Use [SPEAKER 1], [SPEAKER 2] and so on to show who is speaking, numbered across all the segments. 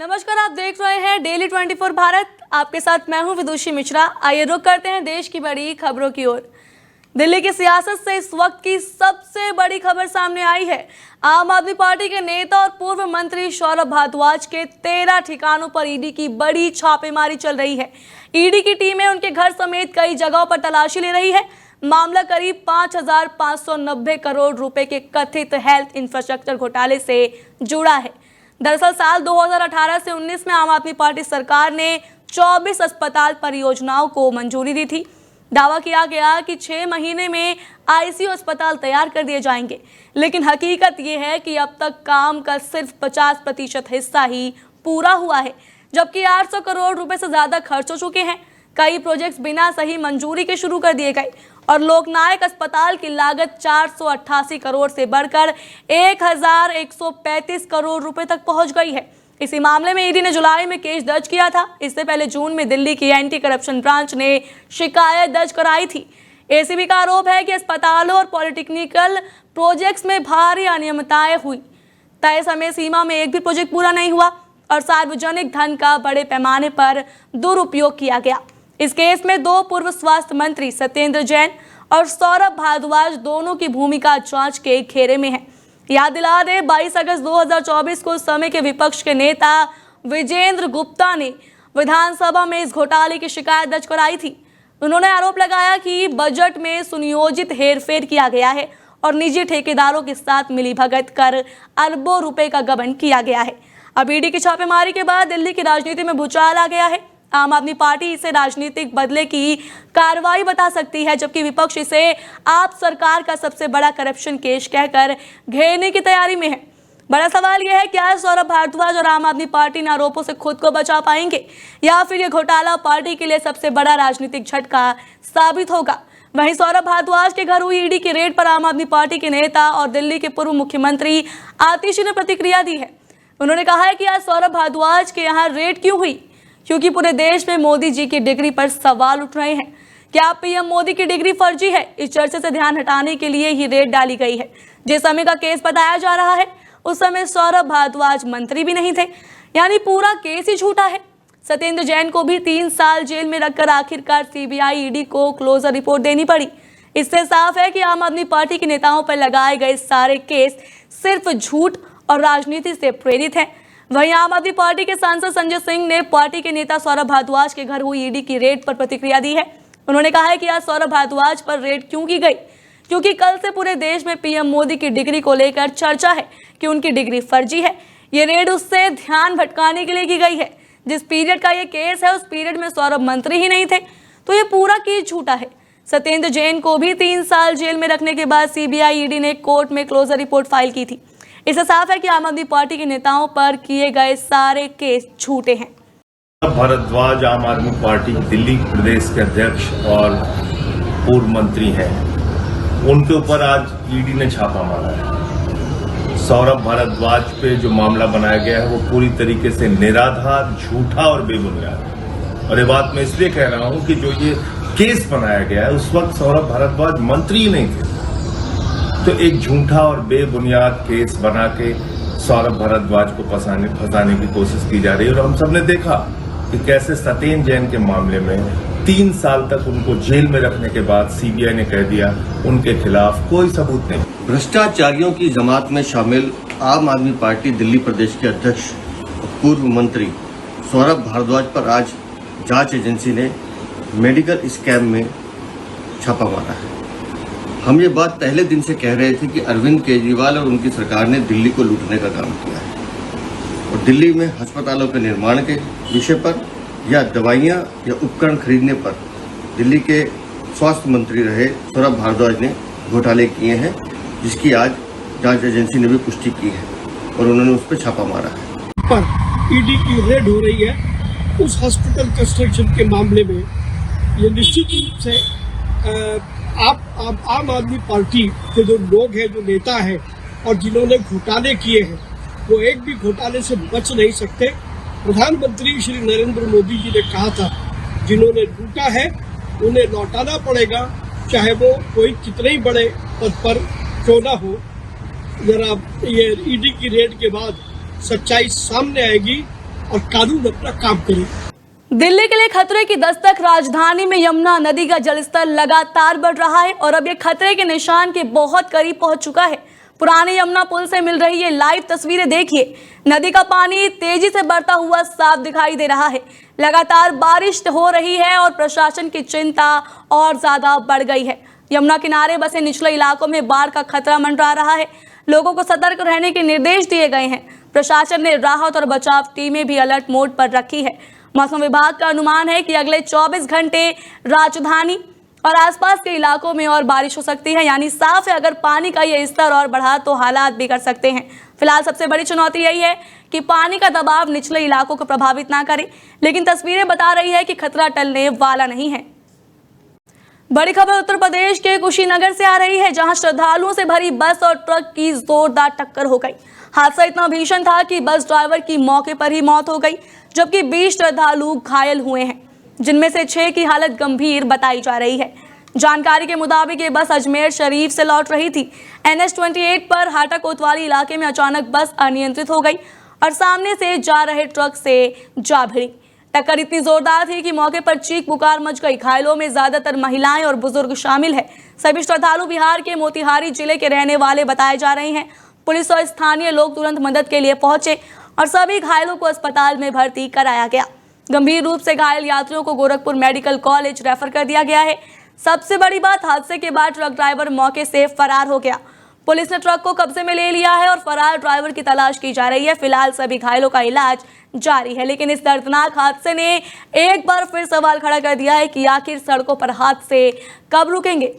[SPEAKER 1] नमस्कार, आप देख रहे हैं डेली 24 भारत। आपके साथ मैं हूं विदुषी मिश्रा। आइए रुक करते हैं देश की बड़ी खबरों की ओर। दिल्ली की सियासत से इस वक्त की सबसे बड़ी खबर सामने आई है। आम आदमी पार्टी के नेता और पूर्व मंत्री सौरभ भारद्वाज के 13 ठिकानों पर ईडी की बड़ी छापेमारी चल रही है। ईडी की टीमें उनके घर समेत कई जगहों पर तलाशी ले रही है। मामला करीब 5,590 करोड़ रुपए के कथित हेल्थ इंफ्रास्ट्रक्चर घोटाले से जुड़ा है। दरअसल साल 2018 से 19 में आम आदमी पार्टी सरकार ने 24 अस्पताल परियोजनाओं को मंजूरी दी थी। दावा किया गया कि 6 महीने में आईसीयू अस्पताल तैयार कर दिए जाएंगे, लेकिन हकीकत ये है कि अब तक काम का सिर्फ 50% हिस्सा ही पूरा हुआ है, जबकि 800 करोड़ रुपए से ज्यादा खर्च हो चुके हैं। कई प्रोजेक्ट्स बिना सही मंजूरी के शुरू कर दिए गए और लोकनायक अस्पताल की लागत 488 करोड़ से बढ़कर 1,135 करोड़ रुपए तक पहुंच गई है। इसी मामले में ईडी ने जुलाई में केस दर्ज किया था। इससे पहले जून में दिल्ली की एंटी करप्शन ब्रांच ने शिकायत दर्ज कराई थी। एसीबी का आरोप है कि अस्पतालों और पॉलिटेक्निकल प्रोजेक्ट्स में भारी अनियमितताएं हुई। तय समय सीमा में एक भी प्रोजेक्ट पूरा नहीं हुआ और सार्वजनिक धन का बड़े पैमाने पर दुरुपयोग किया गया। इस केस में 2 पूर्व स्वास्थ्य मंत्री सत्येंद्र जैन और सौरभ भारद्वाज दोनों की भूमिका जांच के घेरे में है। याद दिला दें, 22 अगस्त 2024 को उस समय के विपक्ष के नेता विजेंद्र गुप्ता ने विधानसभा में इस घोटाले की शिकायत दर्ज कराई थी। उन्होंने आरोप लगाया कि बजट में सुनियोजित हेरफेर किया गया है और निजी ठेकेदारों के साथ मिलीभगत कर अरबों रुपए का गबन किया गया है। अब ईडी की छापेमारी के बाद दिल्ली की राजनीति में भूचाल आ गया है। आम आदमी पार्टी इसे राजनीतिक बदले की कार्रवाई बता सकती है, जबकि विपक्ष इसे आप सरकार का सबसे बड़ा करप्शन केस कहकर घेरने की तैयारी में है। बड़ा सवाल यह है, क्या सौरभ भारद्वाज और आम आदमी पार्टी इन आरोपों से खुद को बचा पाएंगे या फिर ये घोटाला पार्टी के लिए सबसे बड़ा राजनीतिक झटका साबित होगा। वहीं सौरभ भारद्वाज के घर हुई ईडी की रेड पर आम आदमी पार्टी के नेता और दिल्ली के पूर्व मुख्यमंत्री आतिशी ने प्रतिक्रिया दी है। उन्होंने कहा है कि आज सौरभ भारद्वाज के यहाँ रेड क्यों हुई, क्योंकि पूरे देश में मोदी जी की डिग्री पर सवाल उठ रहे हैं। क्या पीएम मोदी की डिग्री फर्जी है? इस चर्चे से ध्यान हटाने के लिए ही रेड डाली गई है। जिस समय का केस बताया जा रहा है उस समय सौरभ भारद्वाज मंत्री भी नहीं थे, यानी पूरा केस ही झूठा है। सत्येंद्र जैन को भी 3 साल जेल में रखकर आखिरकार सीबीआई ईडी को क्लोजर रिपोर्ट देनी पड़ी। इससे साफ है कि आम आदमी पार्टी के नेताओं पर लगाए गए सारे केस सिर्फ झूठ और राजनीति से प्रेरित हैं। वहीं आम आदमी पार्टी के सांसद संजय सिंह ने पार्टी के नेता सौरभ भारद्वाज के घर हुई ईडी की रेड पर प्रतिक्रिया दी है। उन्होंने कहा है कि आज सौरभ भारद्वाज पर रेड क्यों की गई, क्योंकि कल से पूरे देश में पीएम मोदी की डिग्री को लेकर चर्चा है कि उनकी डिग्री फर्जी है। ये रेड उससे ध्यान भटकाने के लिए की गई है। जिस पीरियड का ये केस है उस पीरियड में सौरभ मंत्री ही नहीं थे, तो ये पूरा केस झूठा है। सत्येंद्र जैन को भी 3 साल जेल में रखने के बाद सीबीआई ईडी ने कोर्ट में क्लोजर रिपोर्ट फाइल की थी। इससे साफ है कि आम आदमी पार्टी के नेताओं पर किए गए सारे केस झूठे हैं।
[SPEAKER 2] भारद्वाज आम आदमी पार्टी दिल्ली प्रदेश के अध्यक्ष और पूर्व मंत्री हैं, उनके ऊपर आज ईडी ने छापा मारा है। सौरभ भारद्वाज पे जो मामला बनाया गया है वो पूरी तरीके से निराधार, झूठा और बेबुनियाद है। और ये बात मैं इसलिए कह रहा हूं कि जो ये केस बनाया गया है उस वक्त सौरभ भारद्वाज मंत्री ही नहीं थे, तो एक झूठा और बेबुनियाद केस बना के सौरभ भारद्वाज को फंसाने की कोशिश की जा रही है। और हम सबने देखा कि कैसे सत्येंद्र जैन के मामले में 3 साल तक उनको जेल में रखने के बाद सीबीआई ने कह दिया उनके खिलाफ कोई सबूत नहीं।
[SPEAKER 3] भ्रष्टाचारियों की जमात में शामिल आम आदमी पार्टी दिल्ली प्रदेश के अध्यक्ष और पूर्व मंत्री सौरभ भारद्वाज पर आज जांच एजेंसी ने मेडिकल स्कैम में छापा मारा है। हम ये बात पहले दिन से कह रहे थे कि अरविंद केजरीवाल और उनकी सरकार ने दिल्ली को लूटने का काम किया है और दिल्ली में अस्पतालों के निर्माण के विषय पर या दवाइयां या उपकरण खरीदने पर दिल्ली के स्वास्थ्य मंत्री रहे सौरभ भारद्वाज ने घोटाले किए हैं, जिसकी आज जांच एजेंसी ने भी पुष्टि की है और उन्होंने उस पर छापा मारा है।
[SPEAKER 4] पर ईडी की रेड हो रही है उस हॉस्पिटल कंस्ट्रक्शन के मामले में। ये निश्चित रूप से आप आम आदमी पार्टी के जो लोग हैं, जो नेता हैं और जिन्होंने घोटाले किए हैं, वो एक भी घोटाले से बच नहीं सकते। प्रधानमंत्री श्री नरेंद्र मोदी जी ने कहा था, जिन्होंने लूटा है उन्हें लौटाना पड़ेगा, चाहे वो कोई कितने ही बड़े पद पर क्यों ना हो। जरा ये ईडी की रेड के बाद सच्चाई सामने आएगी और कानून अपना काम करे।
[SPEAKER 1] दिल्ली के लिए खतरे की दस्तक। राजधानी में यमुना नदी का जलस्तर लगातार बढ़ रहा है और अब ये खतरे के निशान के बहुत करीब पहुंच चुका है। पुराने यमुना पुल से मिल रही ये लाइव तस्वीरें देखिए। नदी का पानी तेजी से बढ़ता हुआ साफ दिखाई दे रहा है। लगातार बारिश हो रही है और प्रशासन की चिंता और ज्यादा बढ़ गई है। यमुना किनारे बसे निचले इलाकों में बाढ़ का खतरा मंडरा रहा है। लोगों को सतर्क रहने के निर्देश दिए गए हैं। प्रशासन ने राहत और बचाव टीमें भी अलर्ट मोड पर रखी है। मौसम विभाग का अनुमान है कि अगले 24 घंटे राजधानी और आसपास के इलाकों में और बारिश हो सकती है। यानी साफ है, अगर पानी का ये स्तर और बढ़ा तो हालात बिगड़ सकते हैं। फिलहाल सबसे बड़ी चुनौती यही है कि पानी का दबाव निचले इलाकों को प्रभावित ना करे, लेकिन तस्वीरें बता रही है कि खतरा टलने वाला नहीं है। बड़ी खबर उत्तर प्रदेश के कुशीनगर से आ रही है, जहां श्रद्धालुओं से भरी बस और ट्रक की जोरदार टक्कर हो गई। हादसा इतना भीषण था कि बस ड्राइवर की मौके पर ही मौत हो गई, जबकि 20 श्रद्धालु घायल हुए हैं, जिनमें से 6 की हालत गंभीर बताई जा रही है। जानकारी के मुताबिक ये बस अजमेर शरीफ से लौट रही थी। NH 28 पर हाटा कोतवाली इलाके में अचानक बस अनियंत्रित हो गई और सामने से जा रहे ट्रक से जा भिड़ी। टक्कर इतनी जोरदार थी कि मौके पर चीख पुकार मच गई। घायलों में ज्यादातर महिलाएं और बुजुर्ग शामिल है। सभी श्रद्धालु बिहार के मोतिहारी जिले के रहने वाले बताए जा रहे हैं। पुलिस और स्थानीय लोग तुरंत मदद के लिए पहुंचे और सभी घायलों को अस्पताल में भर्ती कराया गया। गंभीर रूप से घायल यात्रियों को गोरखपुर मेडिकल कॉलेज रेफर कर दिया गया है। सबसे बड़ी बात, हादसे के बाद ट्रक ड्राइवर मौके से फरार हो गया। पुलिस ने ट्रक को कब्जे में ले लिया है और फरार ड्राइवर की तलाश की जा रही है। फिलहाल सभी घायलों का इलाज जारी है, लेकिन इस दर्दनाक हादसे ने एक बार फिर सवाल खड़ा कर दिया है कि आखिर सड़कों पर हादसे कब रुकेंगे।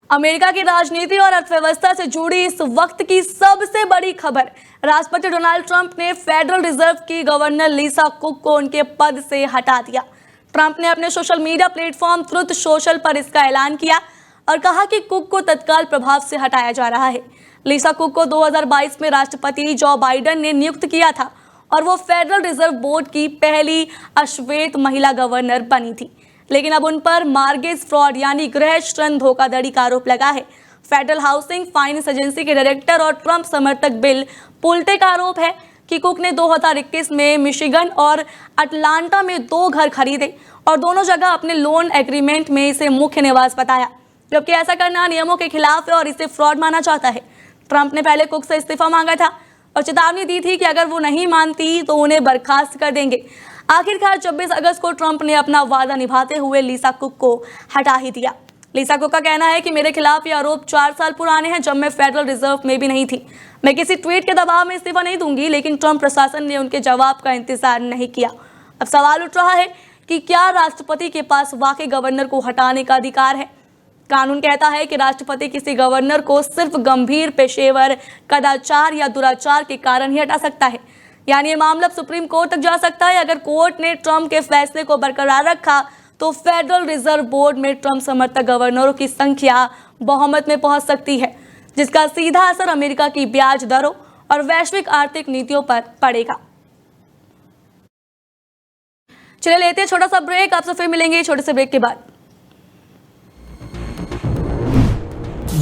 [SPEAKER 1] अमेरिका की राजनीति और अर्थव्यवस्था से जुड़ी इस वक्त की सबसे बड़ी खबर, राष्ट्रपति डोनाल्ड ट्रंप ने फेडरल रिजर्व की गवर्नर लिसा कुक को उनके पद से हटा दिया। ट्रंप ने अपने social media platform truth social पर इसका ऐलान किया और कहा कि कुक को तत्काल प्रभाव से हटाया जा रहा है। लिसा कुक को 2022 में राष्ट्रपति जो बाइडेन ने नियुक्त किया था और वो फेडरल रिजर्व बोर्ड की पहली अश्वेत महिला गवर्नर बनी थी, लेकिन अब उन पर मार्गेज फ्रॉड यानी गृह ऋण धोखाधड़ी का आरोप लगा है। फेडरल हाउसिंग फाइनेंस एजेंसी के डायरेक्टर और ट्रंप समर्थक बिल पुलटे का आरोप है कि कुक ने 2021 में मिशिगन और अटलांटा में 2 घर खरीदे और दोनों जगह अपने लोन एग्रीमेंट में इसे मुख्य निवास बताया, जबकि ऐसा करना नियमों के खिलाफ है और इसे फ्रॉड माना जाता है। ट्रंप ने पहले कुक से इस्तीफा मांगा था और चेतावनी दी थी कि अगर वो नहीं मानती तो उन्हें बर्खास्त कर देंगे। आखिरकार 26 अगस्त को ट्रंप ने अपना वादा निभाते हुए लिसा कुक को हटा ही दिया। लिसा कुक का कहना है कि मेरे खिलाफ ये आरोप 4 साल पुराने हैं, जब मैं फेडरल रिजर्व में भी नहीं थी। मैं किसी ट्वीट के दबाव में इस्तीफा नहीं दूंगी, लेकिन ट्रंप प्रशासन ने उनके जवाब का इंतजार नहीं किया। अब सवाल उठ रहा है कि क्या राष्ट्रपति के पास वाकई गवर्नर को हटाने का अधिकार है। कानून कहता है कि राष्ट्रपति किसी गवर्नर को सिर्फ गंभीर पेशेवर कदाचार या दुराचार के कारण ही हटा सकता है, यानी ये मामला सुप्रीम कोर्ट तक जा सकता है। अगर कोर्ट ने ट्रंप के फैसले को बरकरार रखा तो फेडरल रिजर्व बोर्ड में ट्रंप समर्थक गवर्नरों की संख्या बहुमत में पहुंच सकती है, जिसका सीधा असर अमेरिका की ब्याज दरों और वैश्विक आर्थिक नीतियों पर पड़ेगा। चलिए लेते हैं छोटा सा ब्रेक, आपसे फिर मिलेंगे छोटे से ब्रेक के बाद।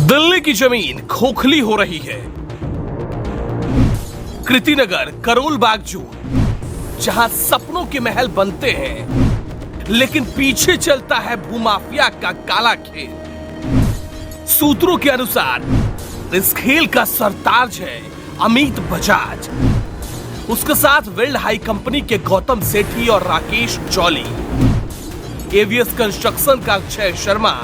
[SPEAKER 5] दिल्ली की जमीन खोखली हो रही है। कृतिनगर, करोल बाग जोन, जहां सपनों के महल बनते हैं, लेकिन पीछे चलता है भूमाफिया का काला खेल। सूत्रों के अनुसार इस खेल का सरताज है अमित बजाज, उसके साथ वेल्ड हाई कंपनी के गौतम सेठी और राकेश जौली, एवीएस कंस्ट्रक्शन का अक्षय शर्मा,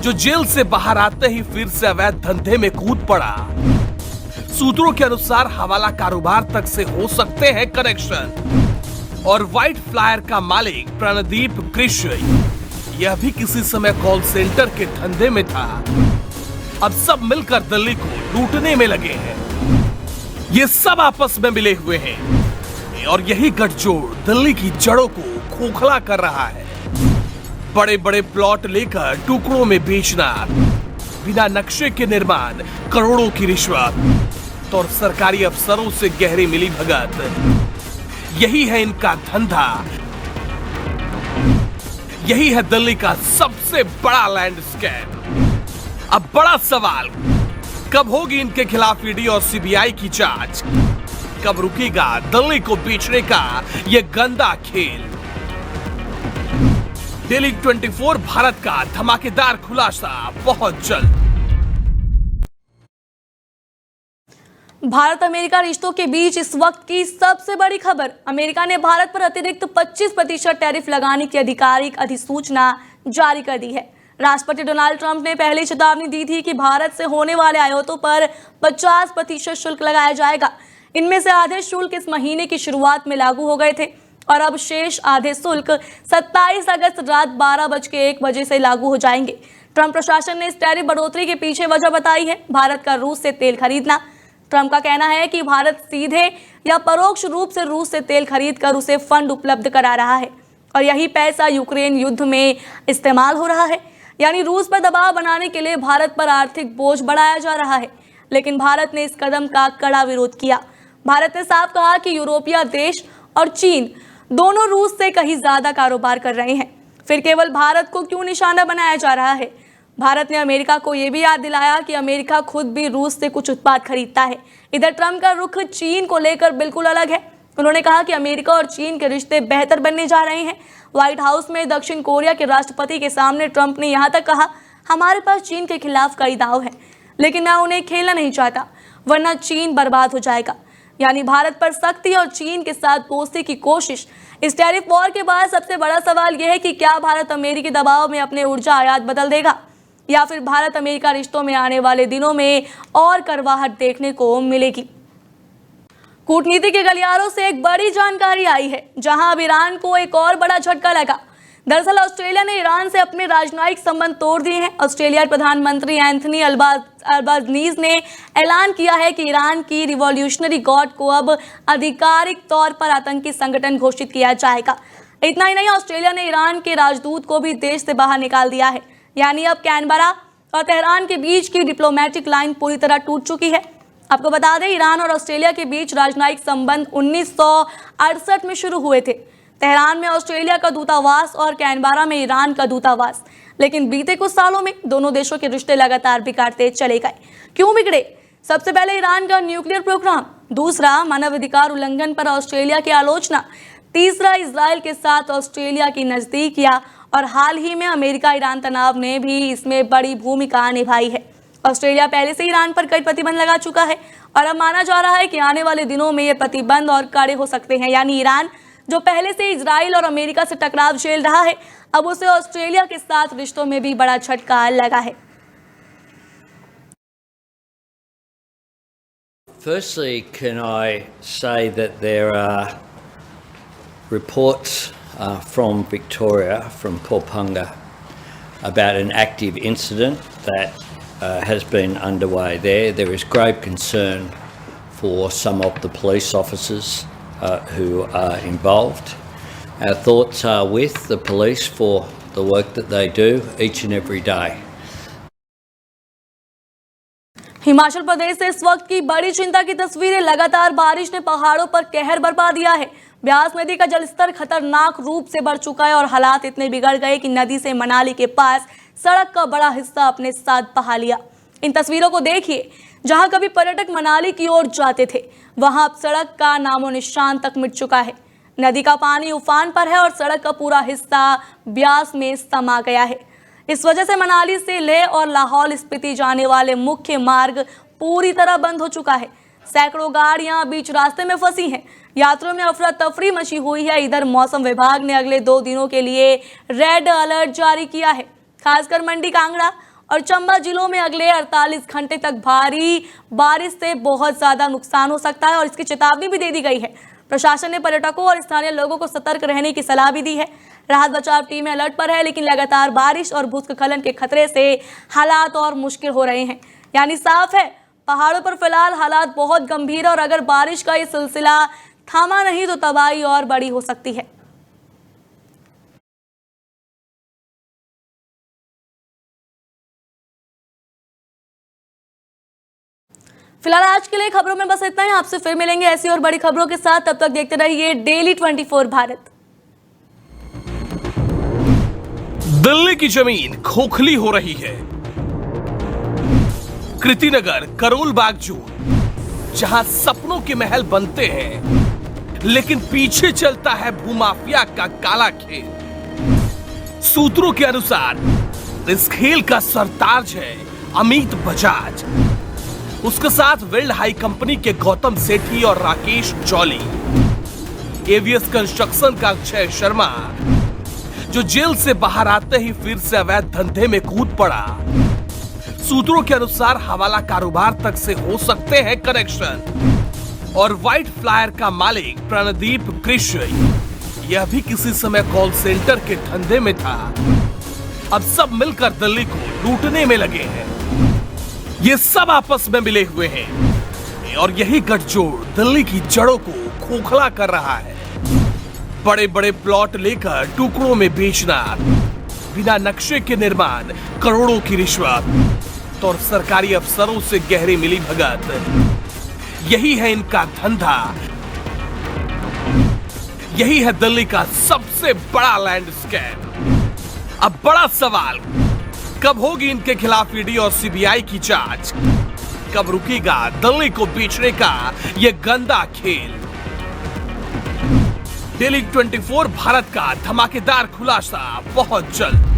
[SPEAKER 5] जो जेल से बाहर आते ही फिर से अवैध धंधे में कूद पड़ा। सूत्रों के अनुसार हवाला कारोबार तक से हो सकते हैं कनेक्शन। और व्हाइट फ्लायर का मालिक प्रणदीप कृष्ण, यह भी किसी समय कॉल सेंटर के धंधे में था। अब सब मिलकर दिल्ली को लूटने में लगे हैं। ये सब आपस में मिले हुए हैं और यही गठजोड़ दिल्ली की जड़ों को खोखला कर रहा है। बड़े बड़े प्लॉट लेकर टुकड़ों में बेचना, बिना नक्शे के निर्माण, करोड़ों की रिश्वत और सरकारी अफसरों से गहरी मिलीभगत, यही है इनका धंधा। यही है दिल्ली का सबसे बड़ा लैंड स्कैम। अब बड़ा सवाल, कब होगी इनके खिलाफ ईडी और सीबीआई की जांच? कब रुकेगा दिल्ली को बेचने का ये गंदा खेल। डेली 24 भारत का धमाकेदार खुलासा बहुत जल्द।
[SPEAKER 1] भारत अमेरिका रिश्तों के बीच इस वक्त की सबसे बड़ी खबर, अमेरिका ने भारत पर अतिरिक्त 25% टैरिफ लगाने की आधिकारिक अधिसूचना जारी कर दी है। राष्ट्रपति डोनाल्ड ट्रंप ने पहले चेतावनी दी थी कि भारत से होने वाले आयातों पर 50% शुल्क लगाया जाएगा। इनमें से आधे शुल्क इस महीने की शुरुआत में लागू हो गए थे और अब शेष आधे शुल्क 27 अगस्त रात 12:01 से लागू हो जाएंगे। ट्रंप प्रशासन ने इस टैरिफ बढ़ोतरी के पीछे वजह बताई है भारत का रूस से तेल खरीदना। ट्रंप का कहना है कि भारत सीधे या परोक्ष रूप से रूस से तेल खरीद कर उसे फंड उपलब्ध करा रहा है और यही पैसा यूक्रेन युद्ध में इस्तेमाल हो रहा है। यानी रूस पर दबाव बनाने के लिए भारत पर आर्थिक बोझ बढ़ाया जा रहा है। लेकिन भारत ने इस कदम का कड़ा विरोध किया। भारत ने साफ कहा कि यूरोपीय देश और चीन दोनों रूस से कहीं ज्यादा कारोबार कर रहे हैं, फिर केवल भारत को क्यों निशाना बनाया जा रहा है। भारत ने अमेरिका को यह भी याद दिलाया कि अमेरिका खुद भी रूस से कुछ उत्पाद खरीदता है। इधर ट्रंप का रुख चीन को लेकर बिल्कुल अलग है। उन्होंने कहा कि अमेरिका और चीन के रिश्ते बेहतर बनने जा रहे हैं। व्हाइट हाउस में दक्षिण कोरिया के राष्ट्रपति के सामने ट्रंप ने यहां तक कहा, हमारे पास चीन के खिलाफ कई दाव है, लेकिन मैं उन्हें खेलना नहीं चाहता, वरना चीन बर्बाद हो जाएगा। यानी भारत पर सख्ती और चीन के साथ दोस्ती की कोशिश। इस टैरिफ वॉर के बाद सबसे बड़ा सवाल यह है कि क्या भारत अमेरिकी दबाव में अपने ऊर्जा आयात बदल देगा या फिर भारत अमेरिका रिश्तों में आने वाले दिनों में और करवाहट देखने को मिलेगी। कूटनीति के गलियारों से एक बड़ी जानकारी आई है, जहां अब ईरान को एक और बड़ा झटका लगा। दरअसल ऑस्ट्रेलिया ने ईरान से अपने राजनयिक संबंध तोड़ दिए हैं। ऑस्ट्रेलिया प्रधानमंत्री एंथनी अल्बानीज ने ऐलान किया है कि ईरान की रिवॉल्यूशनरी गार्ड को अब आधिकारिक तौर पर आतंकी संगठन घोषित किया जाएगा। इतना ही नहीं, ऑस्ट्रेलिया ने ईरान के राजदूत को भी देश से बाहर निकाल दिया है। यानी अब कैनबरा और तेहरान के बीच की डिप्लोमेटिक लाइन पूरी तरह टूट चुकी है। आपको बता दें, ईरान और ऑस्ट्रेलिया के बीच राजनयिक संबंध 1968 में शुरू हुए थे। तेहरान में ऑस्ट्रेलिया का दूतावास और कैनबरा में ईरान का दूतावास। लेकिन बीते कुछ सालों में दोनों देशों के रिश्ते लगातार बिगड़ते चले गए। क्यों बिगड़े? सबसे पहले ईरान का न्यूक्लियर प्रोग्राम, दूसरा मानवाधिकार उल्लंघन पर ऑस्ट्रेलिया की आलोचना, तीसरा इजराइल के साथ ऑस्ट्रेलिया की नजदीकियां और हाल ही में अमेरिका ईरान तनाव ने भी इसमें बड़ी भूमिका निभाई है। ऑस्ट्रेलिया पहले से ईरान पर कई प्रतिबंध लगा चुका है और अब माना जा रहा है कि आने वाले दिनों में ये प्रतिबंध और कड़े हो सकते हैं। यानी ईरान जो पहले से इजराइल और अमेरिका से टकराव झेल रहा है, अब उसे ऑस्ट्रेलिया के साथ रिश्तों में भी बड़ा झटका लगा है।
[SPEAKER 6] Firstly, can I say that there are reports from Victoria, from Paulpunga, about an active incident that has been underway there. There is grave concern for some of the police officers who are involved. Our thoughts are with the police for the work that they do each and every day.
[SPEAKER 1] Himachal Pradesh से इस वक्त की बड़ी चिंता की तस्वीरें। लगातार बारिश ने पहाड़ों पर कहर बरपा दिया है। ब्यास नदी का जलस्तर खतरनाक रूप से बढ़ चुका है और हालात इतने बिगड़ गए कि नदी से मनाली के पास सड़क का बड़ा हिस्सा अपने साथ बहा लिया। इन तस्वीरों को देखिए, जहां कभी पर्यटक मनाली की ओर जाते थे, वहां अब सड़क का नामो निशान तक मिट चुका है। नदी का पानी उफान पर है और सड़क का पूरा हिस्सा ब्यास में समा गया है। इस वजह से मनाली से लेह और लाहौल स्पीति जाने वाले मुख्य मार्ग पूरी तरह बंद हो चुका है। सैकड़ों गाड़ियां बीच रास्ते में फंसी हैं। यात्रियों में अफरा तफरी मची हुई है। इधर मौसम विभाग ने अगले 2 दिनों के लिए रेड अलर्ट जारी किया है। खासकर मंडी, कांगड़ा और चंबा जिलों में अगले 48 घंटे तक भारी बारिश से बहुत ज्यादा नुकसान हो सकता है और इसकी चेतावनी भी दे दी गई है। प्रशासन ने पर्यटकों और स्थानीय लोगों को सतर्क रहने की सलाह भी दी है। राहत बचाव टीमें अलर्ट पर है, लेकिन लगातार बारिश और भूस्खलन के खतरे से हालात और मुश्किल हो रहे हैं। यानी साफ है, पहाड़ों पर फिलहाल हालात बहुत गंभीर है और अगर बारिश का ये सिलसिला थामा नहीं तो तबाही और बड़ी हो सकती है। फिलहाल आज के लिए खबरों में बस इतना ही। आपसे फिर मिलेंगे ऐसी और बड़ी खबरों के साथ। तब तक देखते रहिए डेली 24 भारत।
[SPEAKER 5] दिल्ली की जमीन खोखली हो रही है। कृतिनगर, करोल बाग जून, जहां सपनों के महल बनते हैं लेकिन पीछे चलता है भूमाफिया का काला खेल। सूत्रों के अनुसार इस खेल का सरताज है अमित बजाज, उसके साथ वेल्ड हाई कंपनी के गौतम सेठी और राकेश जौली, एवीएस कंस्ट्रक्शन का अक्षय शर्मा जो जेल से बाहर आते ही फिर से अवैध धंधे में कूद पड़ा। सूत्रों के अनुसार हवाला कारोबार तक से हो सकते हैं कनेक्शन। और व्हाइट फ्लायर का मालिक प्रणदीप कृष्ण यह भी किसी समय कॉल सेंटर के धंधे में था। अब सब मिलकर दिल्ली को लूटने में लगे हैं। ये सब आपस में मिले हुए हैं और यही गठजोड़ दिल्ली की जड़ों को खोखला कर रहा है। बड़े बड़े प्लॉट लेकर टुकड़ों में बेचना, बिना नक्शे के निर्माण, करोड़ों की रिश्वत और सरकारी अफसरों से गहरी मिलीभगत, यही है इनका धंधा। यही है दिल्ली का सबसे बड़ा लैंड स्कैम। अब बड़ा सवाल, कब होगी इनके खिलाफ ईडी और सीबीआई की जांच? कब रुकेगा दिल्ली को बेचने का यह गंदा खेल? डेली 24 भारत का धमाकेदार खुलासा बहुत जल्द।